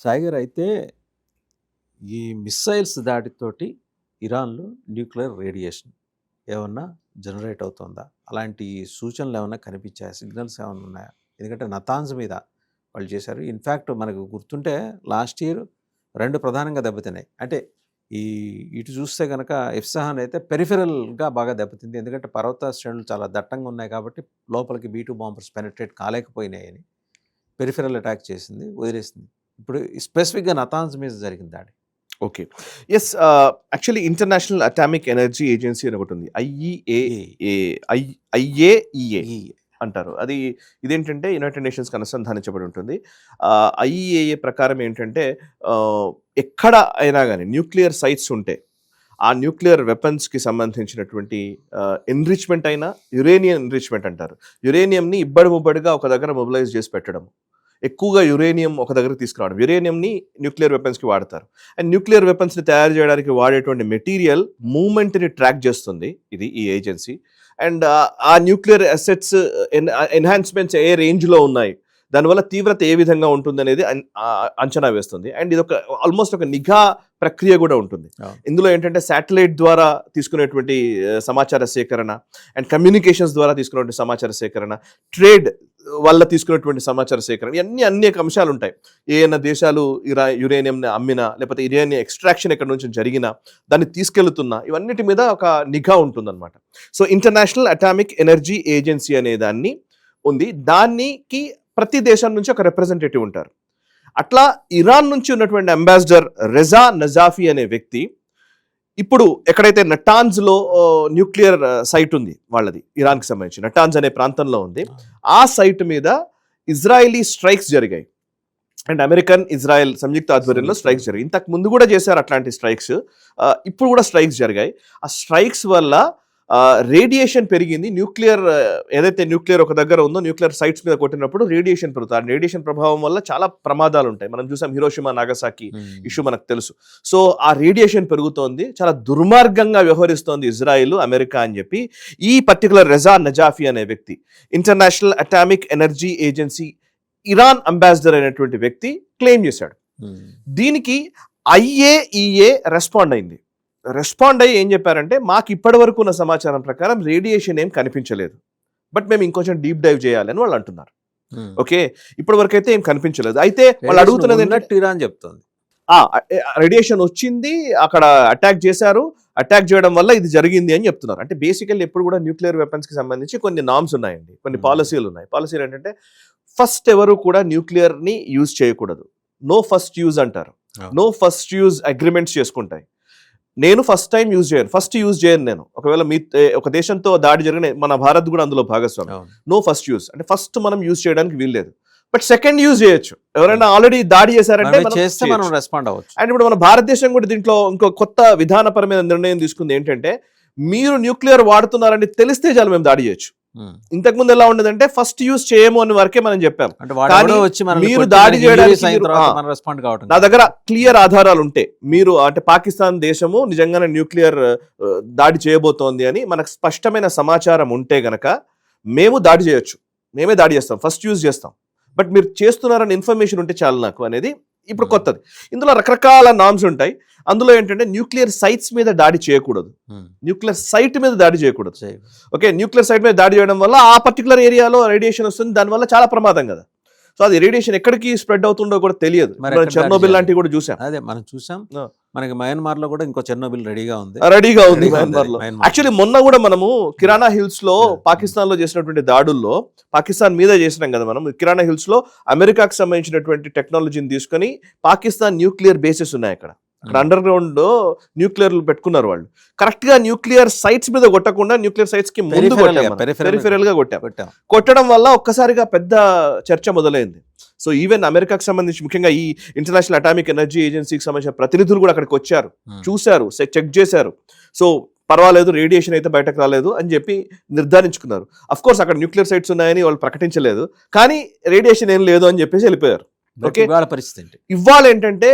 సాయి గారు అయితే ఈ మిస్సైల్స్ దాడితోటి ఇరాన్లో న్యూక్లియర్ రేడియేషన్ ఏమన్నా జనరేట్ అవుతుందా? అలాంటి సూచనలు ఏమన్నా కనిపించాయా? సిగ్నల్స్ ఏమైనా ఉన్నాయా? ఎందుకంటే నతాన్స్ మీద వాళ్ళు చేశారు. ఇన్ఫ్యాక్ట్ మనకు గుర్తుంటే లాస్ట్ ఇయర్ 2 ప్రధానంగా దెబ్బతిన్నాయి. అంటే ఇటు చూస్తే కనుక ఇఫ్సహాన్ అయితే పెరిఫెరల్గా బాగా దెబ్బతింది. ఎందుకంటే పర్వత శ్రేణులు చాలా దట్టంగా ఉన్నాయి కాబట్టి లోపలికి B2 బాంబర్స్ పెనిట్రేట్ కాలేకపోయినాయని పెరిఫెరల్ అటాక్ చేసింది, వదిలేసింది. ఇప్పుడు స్పెసిఫిక్గా నతాన్స్ మీద జరిగింది దాడి. Okay. Yes. Actually international atomic energy agency అని ఒకటి ఉంది. IAEA అంటారు. ఇదేంటంటే యునైటెడ్ నేషన్స్కి అనుసంధానించబడి ఉంటుంది. IAEA ప్రకారం ఏంటంటే ఎక్కడ అయినా కానీ న్యూక్లియర్ సైట్స్ ఉంటే ఆ న్యూక్లియర్ వెపన్స్కి సంబంధించినటువంటి ఎన్రిచ్మెంట్ అయినా యురేనియం ఎన్రిచ్మెంట్ అంటారు. యురేనియంని ఇబ్బడిముబ్బడిగా ఒక దగ్గర మొబిలైజ్ చేసి పెట్టడం, ఎక్కువగా యురేనియం ఒక దగ్గర తీసుకురావడం. యురేనియంని న్యూక్లియర్ వెపన్స్కి వాడతారు. అండ్ న్యూక్లియర్ వెపన్స్ని తయారు చేయడానికి వాడేటువంటి మెటీరియల్ మూమెంట్ని ట్రాక్ చేస్తుంది ఈ ఏజెన్సీ. అండ్ ఆ న్యూక్లియర్ అసెట్స్ ఎన్హాన్స్మెంట్స్ ఏ రేంజ్లో ఉన్నాయి, దానివల్ల తీవ్రత ఏ విధంగా ఉంటుంది అనేది అంచనా వేస్తుంది. అండ్ ఇది ఆల్మోస్ట్ ఒక నిఘా ప్రక్రియ కూడా ఉంటుంది. ఇందులో ఏంటంటే శాటిలైట్ ద్వారా తీసుకునేటువంటి సమాచార సేకరణ, అండ్ కమ్యూనికేషన్స్ ద్వారా తీసుకునేటువంటి సమాచార సేకరణ, ట్రేడ్ వల్ల తీసుకునేటువంటి సమాచార సేకరణ, అనేక అంశాలు ఉంటాయి. ఏమైనా దేశాలు యురేనియంని అమ్మినా, లేకపోతే యురేనియం ఎక్స్ట్రాక్షన్ ఎక్కడి నుంచి జరిగినా, దాన్ని తీసుకెళ్తున్నా, ఇవన్నిటి మీద ఒక నిఘా ఉంటుందన్నమాట. So international atomic energy agency అనే దాన్ని ఉంది. దానికి ప్రతి దేశం నుంచి ఒక రిప్రజెంటేటివ్ ఉంటారు. అట్లా ఇరాన్ నుంచి ఉన్నటువంటి అంబాసిడర్ రెజా నజాఫీ అనే వ్యక్తి ఇప్పుడు ఎక్కడైతే నటాన్స్లో న్యూక్లియర్ సైట్ ఉంది వాళ్ళది, ఇరాన్కి సంబంధించి నటాన్స్ అనే ప్రాంతంలో ఉంది. ఆ సైట్ మీద ఇజ్రాయిలీ స్ట్రైక్స్ జరిగాయి. అండ్ అమెరికన్ ఇజ్రాయెల్ సంయుక్త ఆధ్వర్యంలో స్ట్రైక్స్ జరిగాయి. ఇంతకు ముందు కూడా చేశారు అట్లాంటి స్ట్రైక్స్, ఇప్పుడు కూడా స్ట్రైక్స్ జరిగాయి. ఆ స్ట్రైక్స్ వల్ల రేడియేషన్ పెరిగింది. న్యూక్లియర్ ఏదైతే న్యూక్లియర్ ఒక దగ్గర ఉందో న్యూక్లియర్ సైట్స్ మీద కొట్టినప్పుడు రేడియేషన్ పెరుగుతుంది. ఆ రేడియేషన్ ప్రభావం వల్ల చాలా ప్రమాదాలు ఉంటాయి. మనం చూసాం హిరోషిమా నాగసాకి ఇష్యూ మనకు తెలుసు. సో ఆ రేడియేషన్ పెరుగుతోంది, చాలా దుర్మార్గంగా వ్యవహరిస్తోంది ఇజ్రాయిల్, అమెరికా అని చెప్పి ఈ పర్టికులర్ రెజా నజాఫీ అనే వ్యక్తి, international atomic energy agency Iran ambassador అయినటువంటి వ్యక్తి క్లెయిమ్ చేశాడు. దీనికి IAEA రెస్పాండ్ అయింది. రెస్పాండ్ అయ్యి ఏం చెప్పారంటే, మాకు ఇప్పటి వరకు ఉన్న సమాచారం ప్రకారం రేడియేషన్ ఏం కనిపించలేదు, బట్ మేము ఇంకొంచెం డీప్ డైవ్ చేయాలి అని వాళ్ళు అంటున్నారు. ఓకే, ఇప్పటి వరకు అయితే ఏం కనిపించలేదు. అయితే వాళ్ళు అడుగుతున్నది ఏంటంటే ఇరాన్ చెప్తుంది రేడియేషన్ వచ్చింది, అక్కడ అటాక్ చేశారు, అటాక్ చేయడం వల్ల ఇది జరిగింది అని చెప్తున్నారు. అంటే బేసికల్లీ ఎప్పుడు కూడా న్యూక్లియర్ వెపన్స్ కి సంబంధించి కొన్ని నామ్స్ ఉన్నాయండి, కొన్ని పాలసీలు ఉన్నాయి. పాలసీలు ఏంటంటే ఫస్ట్ ఎవరు కూడా న్యూక్లియర్ ని యూజ్ చేయకూడదు, నో ఫస్ట్ యూజ్ అంటారు. నో ఫస్ట్ యూజ్ అగ్రిమెంట్స్ చేసుకుంటాయి. నేను ఫస్ట్ టైం యూజ్ చేయను నేను. ఒకవేళ మీ ఒక దేశంతో దాడి జరిగిన మన భారత్ కూడా అందులో భాగస్వామి. నో ఫస్ట్ యూజ్ అంటే ఫస్ట్ మనం యూజ్ చేయడానికి వీల్లేదు, బట్ సెకండ్ యూజ్ చేయొచ్చు. ఎవరైనా ఆల్రెడీ దాడి చేశారంటే మనం రెస్పాండ్ అవ్వచ్చు. అండ్ ఇప్పుడు మన భారతదేశం కూడా దీంట్లో ఇంకో కొత్త విధానపరమైన నిర్ణయం తీసుకుంది. ఏంటంటే మీరు న్యూక్లియర్ వాడుతున్నారని తెలిస్తే చాలు మేము దాడి చేయొచ్చు. ఇంతకుముందు ఎలా ఉండదంటే ఫస్ట్ యూజ్ చేయము అని వరకే మనం చెప్పాం. మీరు దాడి చేయడానికి నా దగ్గర క్లియర్ ఆధారాలు ఉంటే, మీరు అంటే పాకిస్తాన్ దేశము నిజంగానే న్యూక్లియర్ దాడి చేయబోతోంది అని మనకు స్పష్టమైన సమాచారం ఉంటే గనక మేము దాడి చేయొచ్చు, మేమే దాడి చేస్తాం, ఫస్ట్ యూజ్ చేస్తాం. బట్ మీరు చేస్తున్నారని ఇన్ఫర్మేషన్ ఉంటే చాలు నాకు అనేది ఇప్పుడు కొత్తది. ఇందులో రకరకాల నామ్స్ ఉంటాయి. అందులో ఏంటంటే న్యూక్లియర్ సైట్స్ మీద దాడి చేయకూడదు, న్యూక్లియర్ సైట్ మీద దాడి చేయకూడదు. ఓకే, న్యూక్లియర్ సైట్ మీద దాడి చేయడం వల్ల ఆ పర్టికులర్ ఏరియాలో రేడియేషన్ వస్తుంది, దానివల్ల చాలా ప్రమాదం కదా. సో అది రేడియేషన్ ఎక్కడికి స్ప్రెడ్ అవుతుందో కూడా తెలియదు. చెర్నోబిల్ లాంటివి కూడా చూసాం. అదే మనం చూసాం. మనకి మయన్మార్ లో కూడా ఇంకో చెర్నోబిల్ రెడీగా ఉంది మయన్మార్ లో. యాక్చువల్లీ మొన్న కూడా మనము కిరాణా హిల్స్ లో పాకిస్తాన్ లో చేసినటువంటి దాడుల్లో, పాకిస్తాన్ మీద చేసినాం కదా మనం. కిరాణా హిల్స్ లో అమెరికాకి సంబంధించినటువంటి టెక్నాలజీని తీసుకొని పాకిస్తాన్ న్యూక్లియర్ బేసెస్ ఉన్నాయి అక్కడ అండర్ గ్రౌండ్ న్యూక్లియర్లు పెట్టుకున్నారు వాళ్ళు. కరెక్ట్ గా న్యూక్లియర్ సైట్స్ మీద కొట్టకుండా న్యూక్లియర్ సైట్స్ కి ముందు పెరిఫెరల్ గా కొట్టడం వల్ల ఒక్కసారిగా పెద్ద చర్చ మొదలైంది. సో ఈవెన్ అమెరికాకి సంబంధించి ముఖ్యంగా ఈ ఇంటర్నేషనల్ అటామిక్ ఎనర్జీ ఏజెన్సీకి సంబంధించిన ప్రతినిధులు కూడా అక్కడికి వచ్చారు, చూశారు, చెక్ చేశారు. సో పర్వాలేదు, రేడియేషన్ అయితే బయటకు రాలేదు అని చెప్పి నిర్ధారించుకున్నారు. అఫ్ కోర్స్ అక్కడ న్యూక్లియర్ సైట్స్ ఉన్నాయని వాళ్ళు ప్రకటించలేదు, కానీ రేడియేషన్ ఏం లేదు అని చెప్పేసి వెళ్ళిపోయారు. ఓకే, పరిస్థితి ఇవాళ ఏంటంటే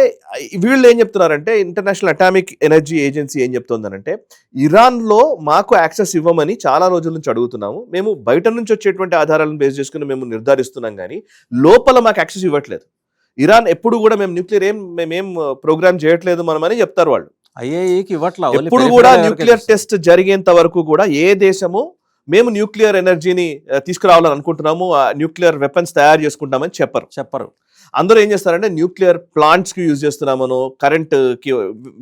వీళ్ళు ఏం చెప్తున్నారంటే, ఇంటర్నేషనల్ అటామిక్ ఎనర్జీ ఏజెన్సీ ఏం చెప్తుందనంటే, ఇరాన్ లో మాకు యాక్సెస్ ఇవ్వమని చాలా రోజుల నుంచి అడుగుతున్నాము, మేము బయట నుంచి వచ్చేటువంటి ఆధారాలను బేస్ చేసుకుని మేము నిర్ధారిస్తున్నాం, కానీ లోపల మాకు యాక్సెస్ ఇవ్వట్లేదు. ఇరాన్ ఎప్పుడు కూడా మేము న్యూక్లియర్ మేమేం ప్రోగ్రామ్ చేయట్లేదు మనం అని చెప్తారు వాళ్ళు. ఐఏఈకి ఇవ్వట్లా, ఎప్పుడు కూడా న్యూక్లియర్ టెస్ట్ జరిగేంత వరకు కూడా ఏ దేశము మేము న్యూక్లియర్ ఎనర్జీని తీసుకురావాలని అనుకుంటున్నాము, న్యూక్లియర్ వెపన్స్ తయారు చేసుకుంటామని చెప్పరు. అందరూ ఏం చేస్తారంటే న్యూక్లియర్ ప్లాంట్స్ కి యూజ్ చేస్తున్నామనో, కరెంట్ కి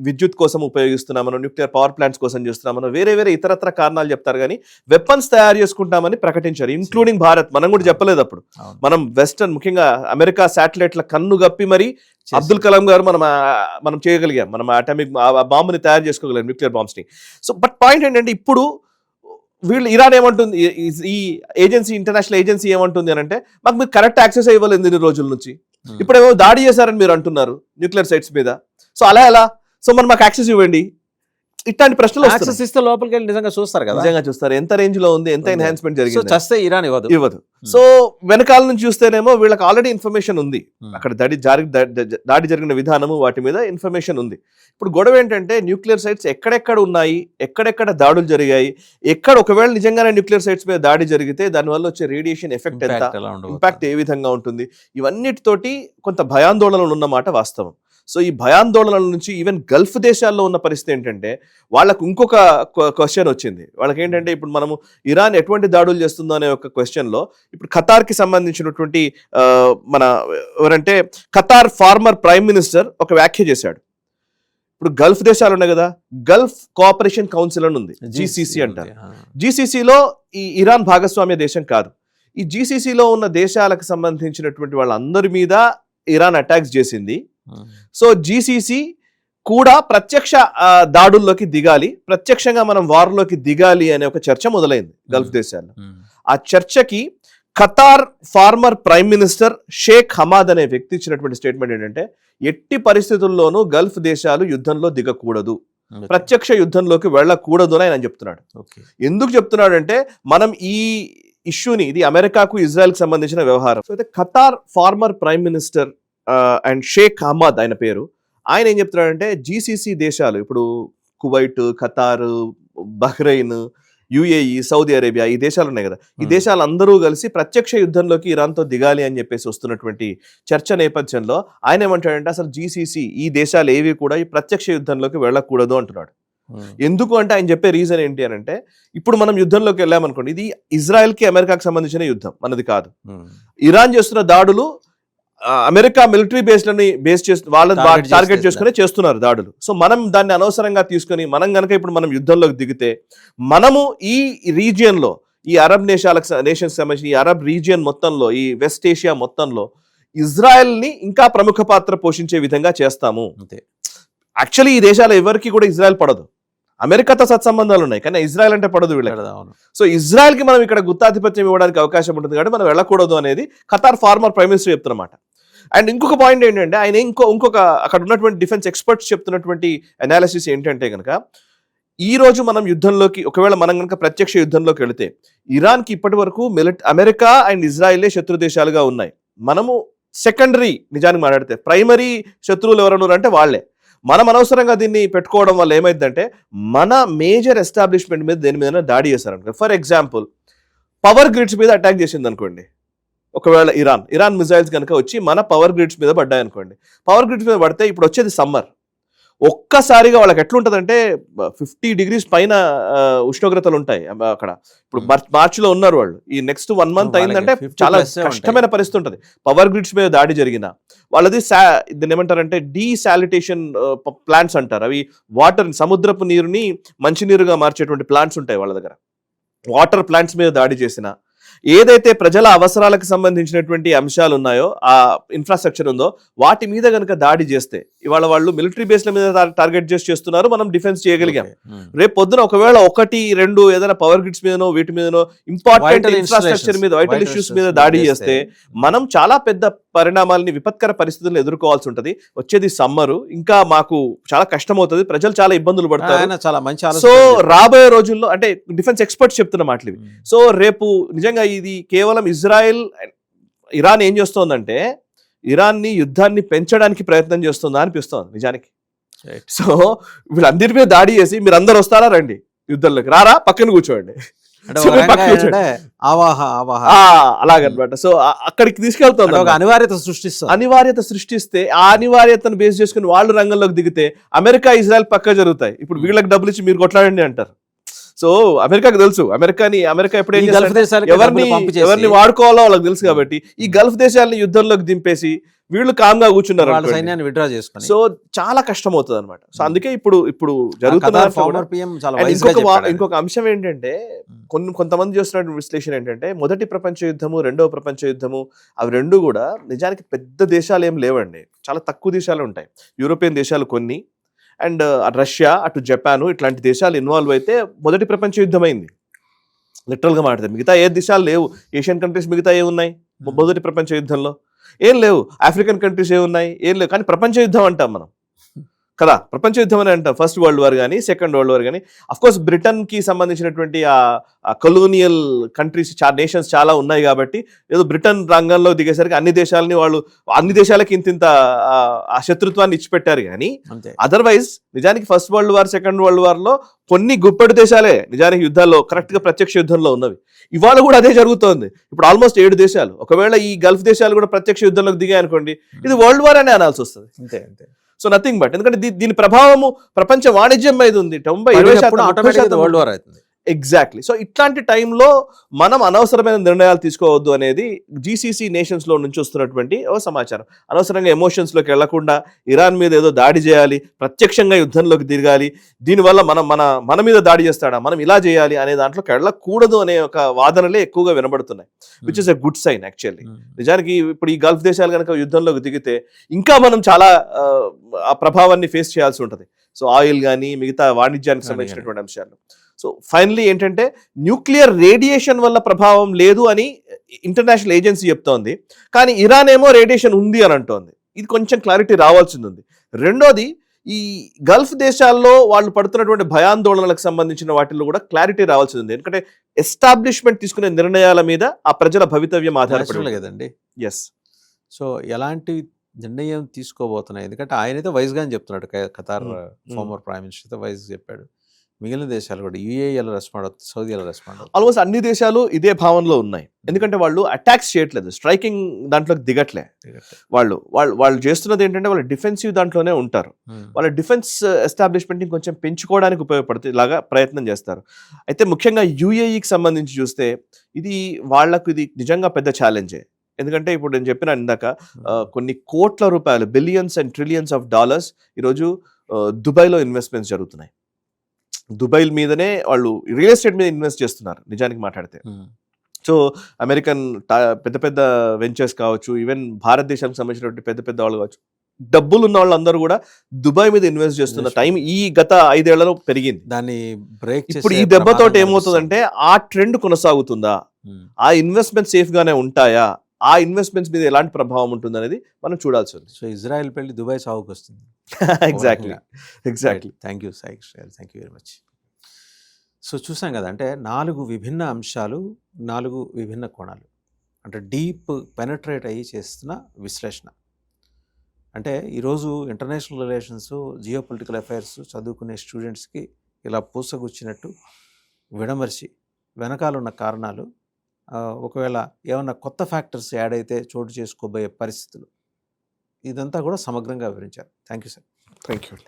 విద్యుత్ కోసం ఉపయోగిస్తున్నామనో, న్యూక్లియర్ పవర్ ప్లాంట్స్ కోసం చేస్తున్నామనో, వేరే ఇతరత్ర కారణాలు చెప్తారు కానీ వెపన్స్ తయారు చేసుకుంటామని ప్రకటించారు. ఇంక్లూడింగ్ భారత్. మనం కూడా చెప్పలేదు అప్పుడు. మనం వెస్టర్న్, ముఖ్యంగా అమెరికా శాటిలైట్ల కన్ను గప్పి మరి అబ్దుల్ కలాం గారు మనం చేయగలిగాం, మనం అటామిక్ బాంబుని తయారు చేసుకోగలిగాం, న్యూక్లియర్ బాంబ్స్ ని. సో బట్ పాయింట్ ఏంటంటే ఇప్పుడు వీళ్ళు ఇరాన్ ఏమంటుంది, ఈ ఏజెన్సీ, ఇంటర్నేషనల్ ఏజెన్సీ ఏమంటుంది అని అంటే, మాకు మీరు కరెక్ట్ యాక్సెస్ ఇవ్వలేదు ఇన్ని రోజుల నుంచి, ఇప్పుడేమో దాడి చేశారని మీరు అంటున్నారు న్యూక్లియర్ సైట్స్ మీద. సో అలా ఎలా, సో మరి మాకు యాక్సెస్ ఇవ్వండి, ఇట్లాంటి ప్రశ్నలు యాక్సెస్ ఇస్తే లోపలికి వెళ్ళి నిజంగా చూస్తారు కదా, నిజంగా చూస్తారు ఎంత రేంజ్ లో ఉంది, ఎంత ఎన్హాన్స్మెంట్ జరిగింది. చస్తే ఇరాన్ ఇవ్వదు. సో వెనకాల నుంచి చూస్తేనేమో వీళ్ళకి ఆల్రెడీ ఇన్ఫర్మేషన్ ఉంది, అక్కడ దాడి జరిగిన విధానము వాటి మీద ఇన్ఫర్మేషన్ ఉంది. ఇప్పుడు గొడవ ఏంటంటే న్యూక్లియర్ సైట్స్ ఎక్కడెక్కడ ఉన్నాయి, ఎక్కడెక్కడ దాడులు జరిగాయి, ఒకవేళ నిజంగానే న్యూక్లియర్ సైట్స్ మీద దాడి జరిగితే దానివల్ల వచ్చే రేడియేషన్ ఎఫెక్ట్ ఎంత, ఇంపాక్ట్ ఏ విధంగా ఉంటుంది, ఇవన్నిటితోటి కొంత భయాందోళనలు ఉన్నమాట వాస్తవం. సో ఈ భయాందోళనల నుంచి ఈవెన్ గల్ఫ్ దేశాల్లో ఉన్న పరిస్థితి ఏంటంటే వాళ్ళకు ఇంకొక క్వశ్చన్ వచ్చింది. వాళ్ళకి ఏంటంటే ఇప్పుడు మనము ఇరాన్ ఎటువంటి దాడులు చేస్తుందో అనే ఒక క్వశ్చన్లో ఇప్పుడు ఖతార్కి సంబంధించినటువంటి మన ఎవరంటే ఖతార్ ఫార్మర్ ప్రైమ్ మినిస్టర్ ఒక వ్యాఖ్య చేశాడు. ఇప్పుడు గల్ఫ్ దేశాలు ఉన్నాయి కదా, గల్ఫ్ కోఆపరేషన్ కౌన్సిల్ అని ఉంది, జీసీసీ అంటారు. జీసీసీలో ఈ ఇరాన్ భాగస్వామ్య దేశం కాదు. ఈ జీసీసీలో ఉన్న దేశాలకు సంబంధించినటువంటి వాళ్ళందరి మీద ఇరాన్ అటాక్స్ చేసింది. సో జీసీసీ కూడా ప్రత్యక్ష దాడుల్లోకి దిగాలి, ప్రత్యక్షంగా మనం వార్లోకి దిగాలి అనే ఒక చర్చ మొదలైంది గల్ఫ్ దేశాల్లో. ఆ చర్చకి Qatar former prime minister Sheikh Hamad అనే వ్యక్తి ఇచ్చినటువంటి స్టేట్మెంట్ ఏంటంటే, ఎట్టి పరిస్థితుల్లోనూ గల్ఫ్ దేశాలు యుద్ధంలో దిగకూడదు, ప్రత్యక్ష యుద్ధంలోకి వెళ్ళకూడదు అని ఆయన చెప్తున్నాడు. ఎందుకు చెప్తున్నాడు అంటే, మనం ఈ ఇష్యూని, ఇది అమెరికాకు ఇజ్రాయెల్కి సంబంధించిన వ్యవహారం. సో అయితే Qatar former prime minister and Sheikh Ahmed ఆయన పేరు, ఆయన ఏం చెప్తున్నాడంటే జీసీసీ దేశాలు, ఇప్పుడు Kuwait, Qatar, Bahrain, UAE, Saudi Arabia, ఈ దేశాలు ఉన్నాయి కదా, ఈ దేశాలు అందరూ కలిసి ప్రత్యక్ష యుద్ధంలోకి ఇరాన్తో దిగాలి అని చెప్పేసి వస్తున్నటువంటి చర్చ నేపథ్యంలో ఆయన ఏమంటాడంటే, అసలు జీసీసీ ఈ దేశాలు ఏవి కూడా ఈ ప్రత్యక్ష యుద్ధంలోకి వెళ్ళకూడదు అంటున్నాడు. ఎందుకు అంటే ఆయన చెప్పే రీజన్ ఏంటి అని అంటే, ఇప్పుడు మనం యుద్ధంలోకి వెళ్ళామనుకోండి, ఇది ఇజ్రాయెల్కి అమెరికాకి సంబంధించిన యుద్ధం, మనది కాదు. ఇరాన్ చేస్తున్న దాడులు అమెరికా మిలిటరీ బేస్లని బేస్ చేసి వాళ్ళని టార్గెట్ చేసుకుని చేస్తున్నారు దాడులు. సో మనం దాన్ని అనవసరంగా తీసుకొని మనం కనుక ఇప్పుడు మనం యుద్ధంలోకి దిగితే, మనము ఈ రీజియన్ లో, ఈ అరబ్ నేషన్స్ సంబంధించి ఈ అరబ్ రీజియన్ మొత్తంలో, ఈ వెస్ట్ ఏషియా మొత్తంలో ఇజ్రాయెల్ ని ఇంకా ప్రముఖ పాత్ర పోషించే విధంగా చేస్తాము. యాక్చువల్లీ ఈ దేశాలు ఎవరికి కూడా ఇజ్రాయెల్ పడదు, అమెరికాతో సత్సంబంధాలు ఉన్నాయి కానీ ఇజ్రాయెల్ అంటే పడదు వీళ్ళకి. సో ఇజ్రాయెల్ కి మనం ఇక్కడ గుత్తాధిపత్యం ఇవ్వడానికి అవకాశం ఉంటుంది కాబట్టి మనం వెళ్ళకూడదు అనేది ఖతార్ ఫార్మర్ ప్రైమ్ మినిస్టర్ చెప్తున్నమాట. అండ్ ఇంకొక పాయింట్ ఏంటంటే, ఆయన ఇంకొక అక్కడ ఉన్నటువంటి డిఫెన్స్ ఎక్స్పర్ట్స్ చెప్తున్నటువంటి అనాలిసిస్ ఏంటంటే కనుక, ఈ రోజు మనం యుద్ధంలోకి ఒకవేళ మనం కనుక ప్రత్యక్ష యుద్ధంలోకి వెళితే, ఇరాన్కి ఇప్పటి వరకు అమెరికా అండ్ ఇజ్రాయెలే శత్రు దేశాలుగా ఉన్నాయి. మనము సెకండరీ, నిజానికి మాట్లాడితే ప్రైమరీ శత్రువులు ఎవరన్నారు అంటే వాళ్ళే. మనం అనవసరంగా దీన్ని పెట్టుకోవడం వల్ల ఏమైందంటే, మన మేజర్ ఎస్టాబ్లిష్మెంట్ మీద దేని మీద దాడి చేశారనుకో, ఫర్ ఎగ్జాంపుల్ పవర్ గ్రిడ్స్ మీద అటాక్ చేసింది అనుకోండి, ఒకవేళ ఇరాన్ మిజైల్స్ కనుక వచ్చి మన పవర్ గ్రిడ్స్ మీద పడ్డాయి అనుకోండి, పవర్ గ్రిడ్స్ మీద పడితే ఇప్పుడు వచ్చేది సమ్మర్, ఒక్కసారిగా వాళ్ళకి ఎట్లుంటుందంటే 50 degrees పైన ఉష్ణోగ్రతలు ఉంటాయి అక్కడ. ఇప్పుడు మార్చిలో ఉన్నారు వాళ్ళు, ఈ నెక్స్ట్ 1 month అయిందంటే చాలా కష్టమైన పరిస్థితి ఉంటుంది. పవర్ గ్రిడ్స్ మీద దాడి జరిగిన వాళ్ళది దీన్ని ఏమంటారంటే డీసాలిటేషన్ ప్లాంట్స్ అంటారు. అవి వాటర్, సముద్రపు నీరుని మంచినీరుగా మార్చేటువంటి ప్లాంట్స్ ఉంటాయి వాళ్ళ దగ్గర. వాటర్ ప్లాంట్స్ మీద దాడి చేసిన, ఏదైతే ప్రజల అవసరాలకు సంబంధించినటువంటి అంశాలు ఉన్నాయో, ఆ ఇన్ఫ్రాస్ట్రక్చర్ ఉందో వాటి మీద కనుక దాడి చేస్తే, ఇవాళ వాళ్ళు మిలిటరీ బేస్ల మీద టార్గెట్ చేస్తున్నారు, మనం డిఫెన్స్ చేయగలిగాం. రేపు పొద్దున ఒకవేళ 1-2 ఏదైనా పవర్ గ్రిడ్స్ మీదనో వీటి మీదనో ఇంపార్టెంట్ ఇన్ఫ్రాస్ట్రక్చర్ మీద, వైటల్ ఇష్యూస్ మీద దాడి చేస్తే మనం చాలా పెద్ద పరిణామాలని, విపత్కర పరిస్థితులను ఎదుర్కోవాల్సి ఉంటది. వచ్చేది సమ్మరు, ఇంకా మాకు చాలా కష్టం అవుతుంది, ప్రజలు చాలా ఇబ్బందులు పడతారు. సో రాబోయే రోజుల్లో, అంటే డిఫెన్స్ ఎక్స్పర్ట్స్ చెప్తున్న మాటలు ఇవి. సో రేపు నిజంగా ఇది కేవలం ఇరాన్ ఏం చేస్తోందంటే, ఇరాన్ని యుద్ధాన్ని పెంచడానికి ప్రయత్నం చేస్తుందా అనిపిస్తోంది నిజానికి. సో వీళ్ళందరి మీద దాడి చేసి, మీరు అందరు వస్తారా రండి యుద్ధంలోకి, రారా పక్కన కూర్చోండి, అంటే సో ఒక మీరు రకంగా పక్కకు వచ్చేయండి. ఏంటంటే ఆవాహ ఆవాహ అలాగనమాట. సో అక్కడికి తీసుకెళ్తుంది అంటే ఒక అనివార్యత సృష్టిస్తుంది. అనివార్యత సృష్టిస్తే ఆ అనివార్యతను బేస్ చేసుకుని వాళ్ళు రంగంలోకి దిగితే అమెరికా ఇజ్రాయెల్ పక్క జరుగుతాయి. ఇప్పుడు వీళ్ళకి డబ్బులు ఇచ్చి మీరు కొట్లాడండి అంటారు. సో అమెరికాకి తెలుసు, అమెరికా ఎప్పుడు ఏం ఈ గల్ఫ్ చేస్తారంటే దేశాలకి ఎవరిని డబ్బులు పంపు చేసి ఎవరిని వాడుకోవాలో వాళ్ళకి తెలుసు కాబట్టి ఈ గల్ఫ్ దేశాలని యుద్ధంలోకి దింపేసి వీళ్ళు కామ్గా కూర్చున్నారు వాళ్ళ అనుకోండి. సైన్యాన్ని విడ్రా చేసుకుని సో చాలా కష్టం అవుతుంది అనమాట. సో అందుకే ఇప్పుడు జరుగుతున్న ఖతార్ దాంట్లో కూడా- ఫార్మర్ పిఎం చాలా And wise గా చెప్పాడు ఆయన. ఇంకొక అంశం ఏంటంటే కొంతమంది చేస్తున్న విశ్లేషణ ఏంటంటే మొదటి ప్రపంచ యుద్ధము, రెండవ ప్రపంచ యుద్ధము అవి రెండు కూడా నిజానికి పెద్ద దేశాలు ఏం లేవండి, చాలా తక్కువ దేశాలు ఉంటాయి. యూరోపియన్ దేశాలు కొన్ని, అండ్ రష్యా, అటు జపాన్, ఇట్లాంటి దేశాలు ఇన్వాల్వ్ అయితే మొదటి ప్రపంచ యుద్ధం అయింది లిటరల్గా మాట్లాడితే. మిగతా ఏ దేశాలు లేవు. ఏషియన్ కంట్రీస్ మిగతా ఏమున్నాయి మొదటి ప్రపంచ యుద్ధంలో? ఏం లేవు. ఆఫ్రికన్ కంట్రీస్ ఏమున్నాయి? ఏం లేవు. కానీ ప్రపంచ యుద్ధం అంటాం మనం కదా, ప్రపంచ యుద్ధం అని అంటాం. ఫస్ట్ వరల్డ్ వార్ కానీ, సెకండ్ వరల్డ్ వార్ కానీ. అఫ్కోర్స్ బ్రిటన్కి సంబంధించినటువంటి ఆ కొలోనియల్ కంట్రీస్ నేషన్స్ చాలా ఉన్నాయి కాబట్టి ఏదో బ్రిటన్ రంగంలో దిగేసరికి అన్ని దేశాలకి ఇంత ఆ శత్రుత్వాన్ని ఇచ్చిపెట్టారు. కానీ అంతే. అదర్వైజ్ నిజానికి first world war, second world వార్లో కొన్ని గుప్పెడు దేశాలే నిజానికి యుద్ధాల్లో కరెక్ట్గా ప్రత్యక్ష యుద్ధంలో ఉన్నవి. ఇవాళ కూడా అదే జరుగుతోంది. ఇప్పుడు ఆల్మోస్ట్ 7 దేశాలు. ఒకవేళ ఈ గల్ఫ్ దేశాలు కూడా ప్రత్యక్ష యుద్ధంలోకి దిగాయి అనుకోండి, ఇది వరల్డ్ వార్ అనే అనాల్సి వస్తుంది. అంతే అంతే. సో నథింగ్ బట్, ఎందుకంటే దీని ప్రభావము ప్రపంచ వాణిజ్యం మీద ఉంది. 20% ఆటోమేటిక్ వరల్డ్ వార్ అవుతుంది. ఎగ్జాక్ట్లీ. సో ఇట్లాంటి టైంలో మనం అనవసరమైన నిర్ణయాలు తీసుకోవద్దు అనేది జీసీసీ నేషన్స్ లో నుంచి వస్తున్నటువంటి ఓ సమాచారం. అనవసరంగా ఎమోషన్స్లోకి వెళ్లకుండా ఇరాన్ మీద ఏదో దాడి చేయాలి, ప్రత్యక్షంగా యుద్ధంలోకి దిగాలి, దీనివల్ల మన మీద దాడి చేస్తాడా, మనం ఇలా చేయాలి అనే దాంట్లోకి వెళ్ళకూడదు అనే ఒక వాదనలే ఎక్కువగా వినబడుతున్నాయి, which is a good sign actually. నిజానికి ఇప్పుడు ఈ గల్ఫ్ దేశాలు కనుక యుద్ధంలోకి దిగితే ఇంకా మనం చాలా ఆ ప్రభావాన్ని ఫేస్ చేయాల్సి ఉంటుంది. సో ఆయిల్ కానీ మిగతా వాణిజ్యానికి సంబంధించినటువంటి అంశాలు. సో ఫైనలీ ఏంటంటే న్యూక్లియర్ రేడియేషన్ వల్ల ప్రభావం లేదు అని ఇంటర్నేషనల్ ఏజెన్సీ చెప్తోంది, కానీ ఇరాన్ ఏమో రేడియేషన్ ఉంది అని అంటోంది. ఇది కొంచెం క్లారిటీ రావాల్సింది ఉంది. రెండోది, ఈ గల్ఫ్ దేశాల్లో వాళ్ళు పడుతున్నటువంటి భయాందోళనలకు సంబంధించిన వాటిల్లో కూడా క్లారిటీ రావాల్సింది ఉంది. ఎందుకంటే ఎస్టాబ్లిష్మెంట్ తీసుకునే నిర్ణయాల మీద ఆ ప్రజల భవితవ్యం ఆధారపడి కదండి. ఎస్. సో ఎలాంటి నిర్ణయం తీసుకోబోతున్నాయి? ఎందుకంటే ఆయనైతే వైజ్గా అని చెప్తున్నాడు. ఖతార్ ఫార్మర్ ప్రైమ్ మినిస్టర్ అయితే వైజ్ చెప్పాడు. మిగిలిన దేశాలు కూడా యూఏఈ ఎలా రెస్పాండ్ అవుతుంది, సౌదీ ఎలా రెస్పాండ్ అవుతుంది? ఆల్మోస్ట్ అన్ని దేశాలు ఇదే భావనలో ఉన్నాయి. ఎందుకంటే వాళ్ళు అటాక్స్ చేయట్లేదు, స్ట్రైకింగ్ దాంట్లోకి దిగట్లే. వాళ్ళు చేస్తున్నది ఏంటంటే వాళ్ళు డిఫెన్సివ్ దాంట్లోనే ఉంటారు. వాళ్ళ డిఫెన్స్ ఎస్టాబ్లిష్మెంట్ని కొంచెం పెంచుకోవడానికి ఉపయోగపడుతుంది ఇలాగా ప్రయత్నం చేస్తారు. అయితే ముఖ్యంగా యూఏఈకి సంబంధించి చూస్తే ఇది నిజంగా పెద్ద ఛాలెంజే. ఎందుకంటే ఇప్పుడు నేను చెప్పిన ఇందాక కొన్ని కోట్ల రూపాయలు, billions and trillions of dollars ఈరోజు దుబాయ్లో ఇన్వెస్ట్మెంట్స్ జరుగుతున్నాయి. దుబాయ్ మీదనే వాళ్ళు రియల్ ఎస్టేట్ మీద ఇన్వెస్ట్ చేస్తున్నారు నిజానికి మాట్లాడితే. సో అమెరికన్ పెద్ద పెద్ద వెంచర్స్ కావచ్చు, ఈవెన్ భారతదేశానికి సంబంధించినటువంటి పెద్ద పెద్ద వాళ్ళు కావచ్చు, డబ్బులు ఉన్న వాళ్ళందరూ కూడా దుబాయ్ మీద ఇన్వెస్ట్ చేస్తున్న టైం ఈ గత 5 ఏళ్లలో పెరిగింది. దాన్ని బ్రేక్ ఇప్పుడు ఈ దెబ్బతోటి ఏమవుతుందంటే ఆ ట్రెండ్ కొనసాగుతుందా, ఆ ఇన్వెస్ట్మెంట్ సేఫ్ గానే ఉంటాయా, ఆ ఇన్వెస్ట్మెంట్స్ మీద ఎలాంటి ప్రభావం ఉంటుంది అనేది మనం చూడాల్సి ఉంది. సో ఇజ్రాయెల్ పెళ్లి దుబాయ్ సాగుకు వస్తుంది. Exactly. Thank you Sai Krishna, thank you very much. So చూసాం కదా, అంటే 4 విభిన్న అంశాలు, 4 విభిన్న కోణాలు, అంటే డీప్ పెనట్రేట్ అయ్యి చేస్తున్న విశ్లేషణ. అంటే ఈరోజు international relations, geo political affairs చదువుకునే స్టూడెంట్స్కి ఇలా పూసగుచ్చినట్టు విడమర్చి వెనకాలన్న కారణాలు, ఒకవేళ ఏమన్నా కొత్త ఫ్యాక్టర్స్ యాడ్ అయితే చోటు చేసుకోబోయే పరిస్థితులు, ఇదంతా కూడా సమగ్రంగా వివరించారు. Thank you sir. Thank you.